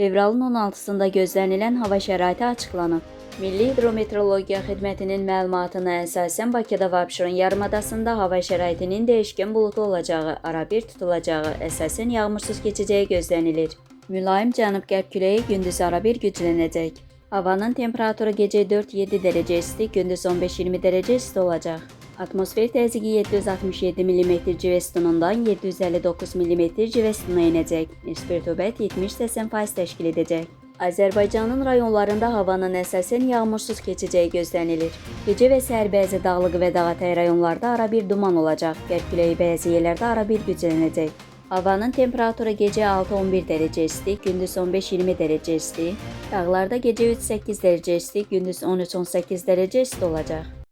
Fevralın 16-sında gözlənilən hava şəraiti açıqlanıb. Milli Hidrometeorologiya Xidmətinin məlumatına əsasən Bakıda və Abşeron yarımadasında hava şəraitinin dəyişkən buludlu olacağı, arabir tutulacağı, əsasən yağmursuz keçəcəyi gözlənilir. Mülayim cənub-qərb küləyi gündüz arabir güclənəcək. Havanın temperaturu gecə 4-7 dərəcə isti, gündüz 15-20 dərəcə isti olacaq. Atmosfer təzyiqi 767 mm civestunundan 759 mm civestuna enəcək. Nisbi rütubət 70-80% təşkil edəcək. Azərbaycanın rayonlarında havanın əsasən yağmursuz keçəcəyi gözlənilir. Gecə və səhər bəzi dağlıq və dağətəyi rayonlarda arabir duman olacaq. Qərb küləyi bəzi yerlərdə arabir güclənəcək. Havanın temperaturu gecə 6-11 dərəcə isti, gündüz 15-20 dərəcə isti. Dağlarda gecə 3-8 dərəcə isti, gündüz 13-18 dərəcə isti olacaq.